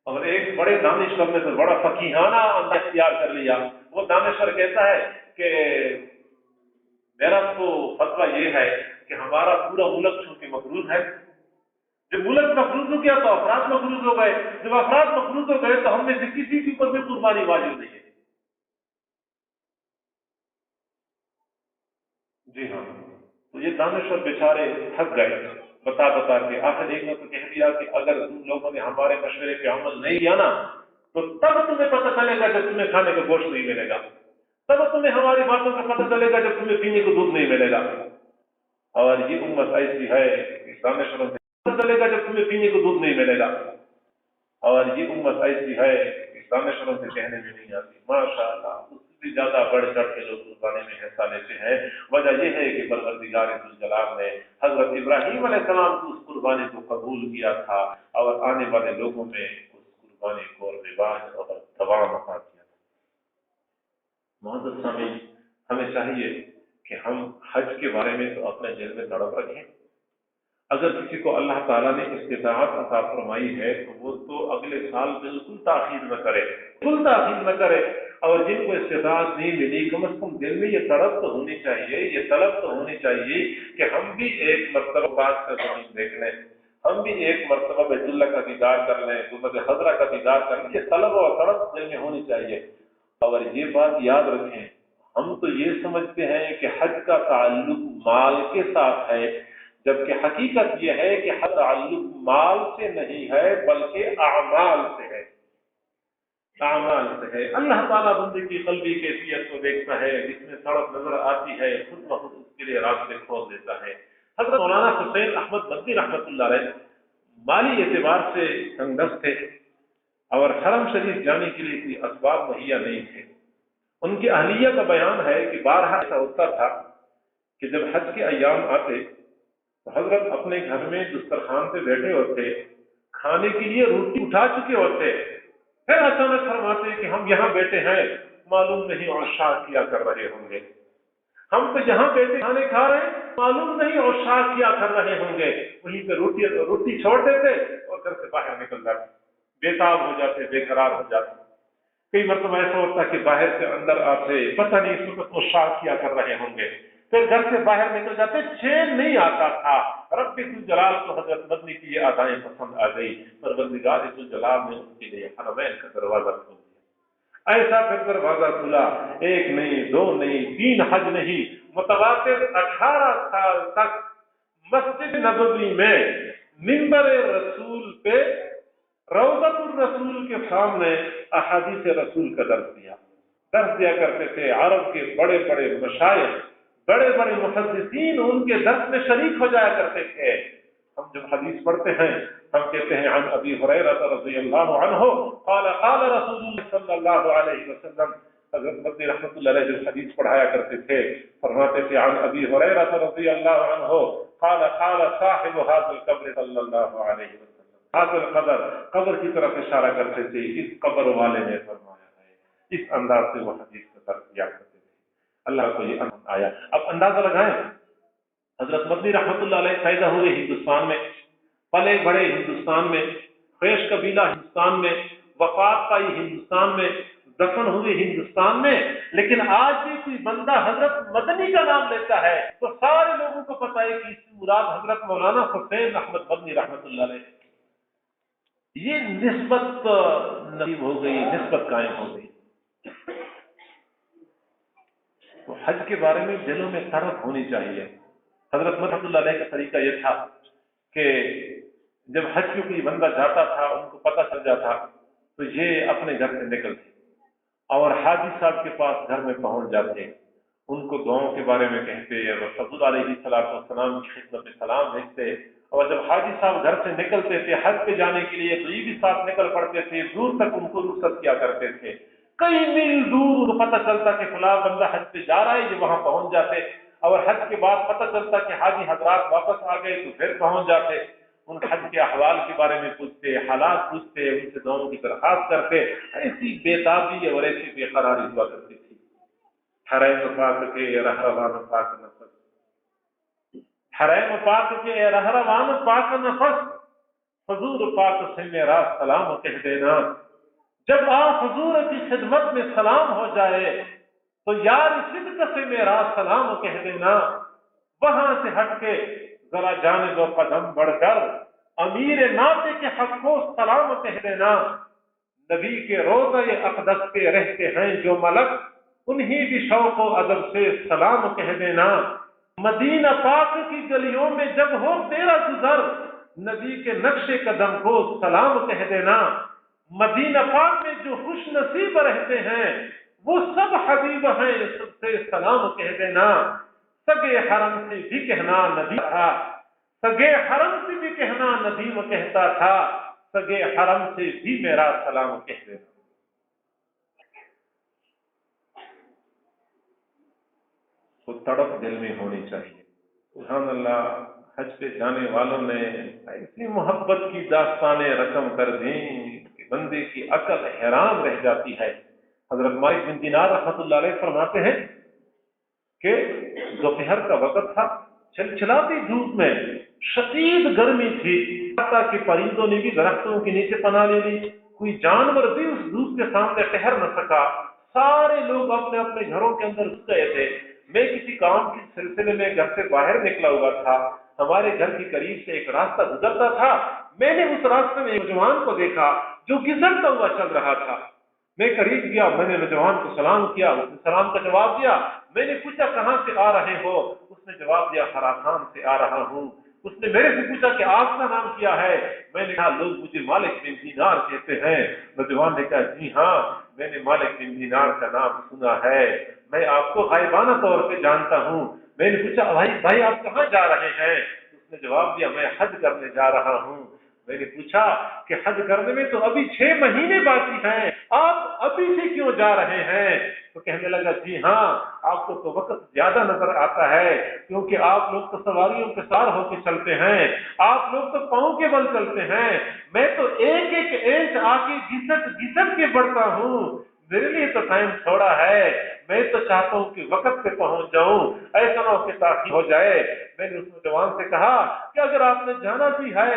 A: اور ایک بڑے دانشور میں سے بڑا فقیہانہ انداز اختیار کر لیا، وہ دانشور کہتا ہے کہ میرا تو فتویٰ یہ ہے کہ ہمارا پورا ملک چونکہ مقروض ہے
B: جب ملک مفروض ہو گیا تو افراد مفروض ہو گئے، جب افراد مفروض ہو گئے تو ہم میں سے کسی کے اوپر بھی قربانی واجب نہیں ہے۔ جی ہاں، تو یہ دانشور بیچارے تھک گئے بتا بتا کے، آخر ایک نے تو کہہ دیا کہ اگر تم لوگوں نے ہمارے مشورے پہ عمل نہیں کیا نا تو تب تمہیں پتہ چلے گا جب تمہیں کھانے کو گوشت نہیں ملے گا، تب تمہیں ہماری باتوں کا پتہ چلے گا جب تمہیں پینے کو دودھ نہیں ملے گا۔ اور یہ امت ایسی ہے کہ دانشوروں سے پتہ چلے گا جب تمہیں پینے کو دودھ نہیں ملے گا، اور یہ امت ایسی ہے کہ دانشوروں سے کہنے میں نہیں آتی۔ ماشاء اللہ، اس سے بھی زیادہ بڑھ چڑھ کے لوگ قربانی میں حصہ لیتے ہیں۔ وجہ یہ ہے کہ پروردگار ذوالجلال نے حضرت ابراہیم علیہ السلام کی اس قربانی کو قبول کیا تھا اور آنے والے لوگوں میں اس قربانی کو رواج اور دوام عطا کیا تھا۔ معزز سامعین، ہمیں چاہیے کہ ہم حج کے بارے میں تو اپنے دل میں تڑپ رکھیں۔ اگر کسی کو اللہ تعالیٰ نے استطاعت عطا فرمائی ہے تو وہ تو اگلے سال بالکل تاخیر نہ کرے، بالکل تاخیر نہ کرے، اور جن کو استطاعت نہیں ملی کم از کم دل میں یہ طلب تو ہونی چاہیے، یہ طلب تو ہونی چاہیے کہ ہم بھی ایک مرتبہ بات کا زمین دیکھ لیں، ہم بھی ایک مرتبہ بیت اللہ کا دیدار کر لیں، گنبد خضرا کا دیدار کر لیں۔ یہ طلب اور تڑپ دل میں ہونی چاہیے۔ اور یہ بات یاد رکھیں، ہم تو یہ سمجھتے ہیں کہ حج کا تعلق مال کے ساتھ ہے، جبکہ حقیقت یہ ہے کہ حج تعلق مال سے نہیں ہے بلکہ اعمال سے ہے، اعمال سے ہے۔ اللہ تعالیٰ بندے کی قلبی کیفیت کو دیکھتا ہے، جس میں سڑک نظر آتی ہے خود بخود اس کے لیے راستے کھول دیتا ہے۔ حضرت مولانا حسین احمد مدنی رحمۃ اللہ علیہ مالی اعتبار سے تنگ دست تھے اور حرم شریف جانے کے لیے کوئی اسباب مہیا نہیں تھے۔ ان کی اہلیہ کا بیان ہے کہ بارہا ایسا ہوتا تھا کہ جب حج کے ایام آتے تو حضرت اپنے گھر میں دسترخوان پہ بیٹھے ہوتے، کھانے کے لیے روٹی اٹھا چکے ہوتے، پھر اچانک فرماتے کہ ہم یہاں بیٹھے ہیں، معلوم نہیں عشاء کیا کر رہے ہوں گے، ہم تو یہاں بیٹھے کھانے کھا رہے ہیں، معلوم نہیں عشاء کیا کر رہے ہوں گے۔ وہیں پہ روٹی چھوڑ دیتے اور گھر سے باہر نکل جاتے، بے تاب ہو جاتے، بے قرار ہو جاتے۔ کئی مرتبہ ایسا ہوتا کہ باہر سے اندر آتے، پتہ نہیں اس وقت عشاء کیا کر رہے ہوں گے، پھر گھر سے باہر نکل جاتے، چین نہیں آتا تھا۔ رب ذوالجلال کو حضرت مدنی کی یہ ادائیں پسند آ گئی، پروردگار ذوالجلال نے ان کے لیے حرمین کا دروازہ کھول دیا۔ ایسا پھر دروازہ کھلا، ایک نہیں، دو نہیں، 3 حج نہیں، متواتر 18 سال تک مسجد نبوی میں منبر رسول پہ روضۃ الرسول کے سامنے احادیث رسول کا درس دیا کرتے تھے۔ عرب کے بڑے بڑے مشائخ، بڑے بڑے محدثین ان کے درس میں شریک ہو جایا کرتے تھے۔ ہم جب حدیث پڑھتے ہیں ہم کہتے ہیں عن ابی ہریرہ رضی اللہ عنہ قال قال رسول اللہ صلی اللہ علیہ وسلم۔ حضرت مدنی رحمۃ اللہ علیہ جو حدیث پڑھایا کرتے تھے فرماتے تھے عن ابی ہریرہ رضی اللہ عنہ قال قال صاحب هذا القبر صلی اللہ علیہ وسلم۔ حاضر قبر کی طرف اشارہ کرتے تھے، اس قبر والے نے فرمایا ہے، اس انداز سے وہ حدیث کا درس دیا کرتے تھے۔ اللہ کو یہ امر آیا۔ اب اندازہ لگائیں، حضرت مدنی رحمۃ اللہ علیہ پیدا ہوئے ہندوستان میں، پلے بڑے ہندوستان میں، خیش قبیلہ ہندوستان میں، وفات پائی ہندوستان میں، دفن ہوئے ہندوستان میں، لیکن آج بھی کوئی بندہ حضرت مدنی کا نام لیتا ہے تو سارے لوگوں کو پتہ ہے کہ اس سے مراد حضرت مولانا حسین احمد مدنی رحمۃ اللہ علیہ۔ یہ نسبت نصیب ہو گئی، نسبت قائم ہو گئی۔ تو حج کے بارے میں دلوں میں طرف ہونی چاہیے۔ حضرت رحمۃ اللہ علیہ کا طریقہ یہ تھا کہ جب حج میں کوئی بندہ جاتا تھا ان کو پتہ چل جاتا تو یہ اپنے گھر سے نکلتے اور حاجی صاحب کے پاس گھر میں پہنچ جاتے، ان کو دعاؤں کے بارے میں کہتے اور حضور علیہ السلام کی خدمت میں سلام بھیجتے، اور جب حاجی صاحب گھر سے نکلتے تھے حج پہ جانے کے لیے تو یہ بھی ساتھ نکل پڑتے تھے، دور تک ان کو رخصت کیا کرتے تھے۔ کئی میل دور ان کو پتہ چلتا کہ فلاں بندہ حج پہ جا رہا ہے، یہ وہاں پہنچ جاتے، اور حج کے بعد پتہ چلتا کہ حاجی حضرات واپس آ گئے تو پھر پہنچ جاتے، ان حج کے احوال کے بارے میں پوچھتے، حالات پوچھتے، ان سے دعاؤں کی درخواست کرتے۔ ایسی بے تابی اور ایسی بے قراری ہوا کرتی تھی۔ حرم پاک کے رہروان پاک نفس، حرم پاک کے رہروان پاک نفس، حضور پاک سے میرا سلام کہہ دینا۔ جب آپ حضور کی خدمت میں سلام ہو جائے تو یار صدق سے میرا سلام کہہ دینا۔ وہاں سے ہٹ کے ذرا جانب و قدم بڑھ کر امیر ناطے کے حق کو سلام کہہ دینا، نبی کے روضہ اقدس پہ رہتے ہیں جو ملک، انہی بھی شوق و ادب سے سلام کہہ دینا۔ مدینہ پاک کی گلیوں میں جب ہو تیرا گزر، نبی کے نقش قدم کو سلام کہہ دینا۔ مدینہ پاک میں جو خوش نصیب رہتے ہیں وہ سب حبیب ہیں، سب سے سلام کہہ دینا۔ سگے حرم سے بھی کہنا نبی تھا، سگے حرم سے بھی کہنا ندیم کہتا تھا، سگے حرم سے بھی میرا سلام کہہ دینا۔ وہ تڑپ دل میں ہونی چاہیے۔ سبحان اللہ، حج پہ جانے والوں نے ایسی محبت کی داستانیں رقم کر دیں کہ بندے کی عقل حیران رہ جاتی ہے۔ حضرت مالک بن دینار رحمۃ اللہ علیہ فرماتے ہیں کہ دوپہر کا وقت تھا، چلچلاتی دھوپ میں شدید گرمی تھی، حتیٰ کہ پرندوں نے بھی درختوں کے نیچے پناہ لے لی، کوئی جانور بھی اس دھوپ کے سامنے ٹھہر نہ سکا، سارے لوگ اپنے اپنے گھروں کے اندر گھس گئے تھے۔ میں کسی کام کے سلسلے میں گھر سے باہر نکلا ہوا تھا، ہمارے گھر کے قریب سے ایک راستہ گزرتا تھا، میں نے اس راستے میں ایک نوجوان کو دیکھا جو گزرتا ہوا چل رہا تھا۔ میں قریب گیا، میں نے نوجوان کو سلام کیا، اس نے سلام کا جواب دیا۔ میں نے پوچھا کہاں سے آ رہے ہو؟ اس نے جواب دیا خراسان سے آ رہا ہوں۔ اس نے میرے سے پوچھا کہ آپ کا نام کیا ہے؟ میں نے کہا لوگ مجھے مالک بن دینار کہتے ہیں۔ نوجوان نے کہا جی ہاں، میں نے مالک بن دینار کا نام سنا ہے، میں آپ کو غائبانہ طور پہ جانتا ہوں۔ میں نے پوچھا بھائی آپ کہاں جا رہے ہیں؟ اس نے جواب دیا میں حج کرنے جا رہا ہوں۔ میں نے پوچھا کہ حج کرنے میں تو ابھی 6 مہینے باقی ہیں، آپ ابھی سے کیوں جا رہے ہیں؟ تو کہنے لگا جی ہاں، آپ کو تو وقت زیادہ نظر آتا ہے، کیونکہ آپ لوگ تو سواریوں کے سار ہو کے چلتے ہیں، آپ لوگ تو پاؤں کے بل چلتے ہیں، میں تو ایک ایک انچ آ کے گھسٹ کے بڑھتا ہوں، میرے لیے تو ٹائم تھوڑا ہے، میں تو چاہتا ہوں کہ وقت پہ پہنچ جاؤں، ایسا نہ ہو کہ تاخیر ہو جائے۔ میں نے اس نوجوان سے کہا کہ اگر آپ نے جانا بھی ہے،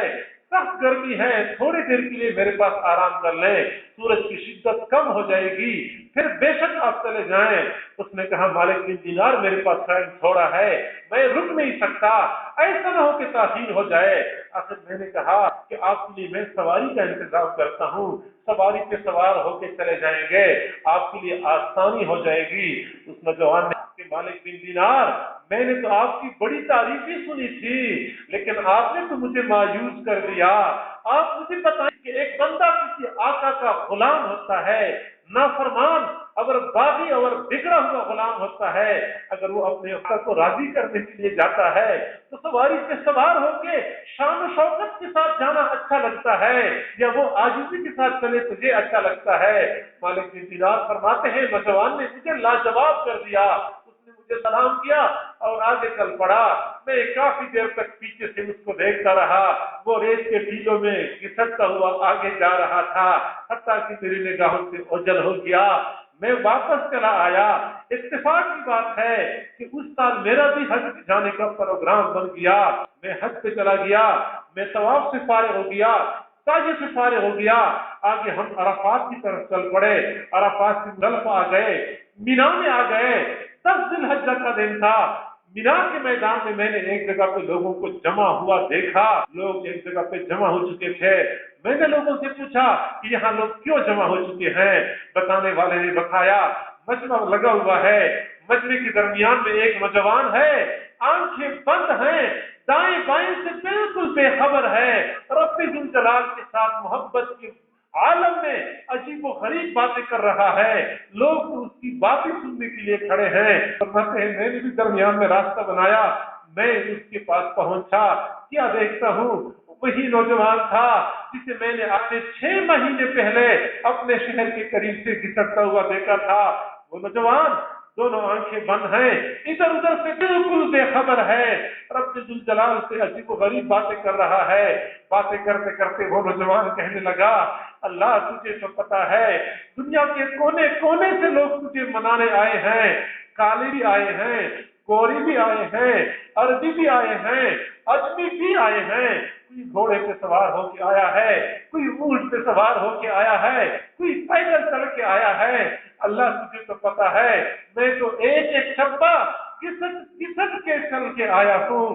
B: سخت گرمی ہے، تھوڑی دیر کے لیے میرے پاس آرام کر لیں، سورج کی شدت کم ہو جائے گی، پھر بے شک آپ چلے جائیں۔ اس نے کہا مالک بن دینار میرے پاس ٹائم تھوڑا ہے، میں رک نہیں سکتا، ایسا نہ ہو کہ تاخیر ہو جائے۔ آخر میں نے کہا کہ آپ کے لیے میں سواری کا انتظام کرتا ہوں، سواری پہ سوار ہو کے چلے جائیں گے، آپ کے لیے آسانی ہو جائے گی۔ اس نوجوان نے کہ مالک بن دینار میں نے تو آپ کی بڑی تعریفیں سنی تھی، لیکن آپ نے تو مجھے مایوس کر دیا۔ آپ مجھے بتائیں کہ ایک بندہ کسی آقا کا غلام ہوتا ہے، نافرمان اگر باغی اور بگڑا ہوا غلام ہوتا ہے، اگر وہ اپنے آقا کو راضی کرنے کے لیے جاتا ہے تو سواری پہ سوار ہو کے شان و شوکت کے ساتھ جانا اچھا لگتا ہے، یا وہ عاجزی کے ساتھ چلے تجھے اچھا لگتا ہے؟ مالک بن دینار فرماتے ہیں نوجوان نے مجھے لاجواب کر دیا، اس نے مجھے سلام کیا اور آگے چل پڑا۔ میں کافی دیر تک پیچھے سے اس کو دیکھتا رہا، وہ ریت کے ٹیلوں میں گھسٹتا ہوا آگے جا رہا تھا، حتیٰ کہ میری نگاہوں سے اوجھل ہو گیا۔ میں واپس چلا آیا۔ اتفاق کی بات ہے کہ اس سال میرا بھی حج جانے کا پروگرام بن گیا، میں حج پہ چلا گیا، میں طواف سے فارغ ہو گیا، سعی سے فارغ ہو گیا، آگے ہم عرفات کی طرف چل پڑے، عرفات سے مزدلفہ آ گئے، مینا میں آ گئے، 10 ذی الحجہ کا دن تھا۔ مینا کے میدان میں نے ایک جگہ پہ لوگوں کو جمع ہوا دیکھا، لوگ ایک جگہ پہ جمع ہو چکے تھے۔ میں نے لوگوں سے پوچھا کہ یہاں لوگ کیوں جمع ہو چکے ہیں؟ بتانے والے نے بتایا مجمع لگا ہوا ہے، مجمع کے درمیان میں ایک نوجوان ہے، آنکھیں بند ہیں، دائیں بائیں سے بالکل بے خبر ہے، رب ذوالجلال کے ساتھ محبت کی عالم میں عجیب و غریب باتیں کر رہا ہے، لوگ تو اس کی باتیں سننے کے لیے کھڑے ہیں۔ فرماتے ہیں میں نے بھی درمیان میں راستہ بنایا، میں اس کے پاس پہنچا، کیا دیکھتا ہوں وہی نوجوان تھا جسے میں نے اپنے 6 مہینے پہلے اپنے شہر کے قریب سے گھسٹتا ہوا دیکھا تھا۔ وہ نوجوان دونوں آنکھیں بند ہیں، ادھر ادھر سے بالکل بے خبر ہے، رب ذوالجلال سے عجیب و غریب باتیں کر رہا ہے۔ باتیں کرتے کرتے وہ نوجوان کہنے لگا اللہ تجھے تو پتا ہے دنیا کے کونے کونے سے لوگ تجھے منانے آئے ہیں، کالے بھی آئے ہیں، گورے بھی آئے ہیں، عربی بھی آئے ہیں، اجمی بھی آئے ہیں، کوئی گھوڑے پہ سوار ہو کے آیا ہے، کوئی اونٹ پہ سوار ہو کے آیا ہے، کوئی پیدل چل کے آیا ہے۔ اللہ تجھے تو پتا ہے میں تو ایک ایک چھپا گھسٹ کے چل کے آیا ہوں۔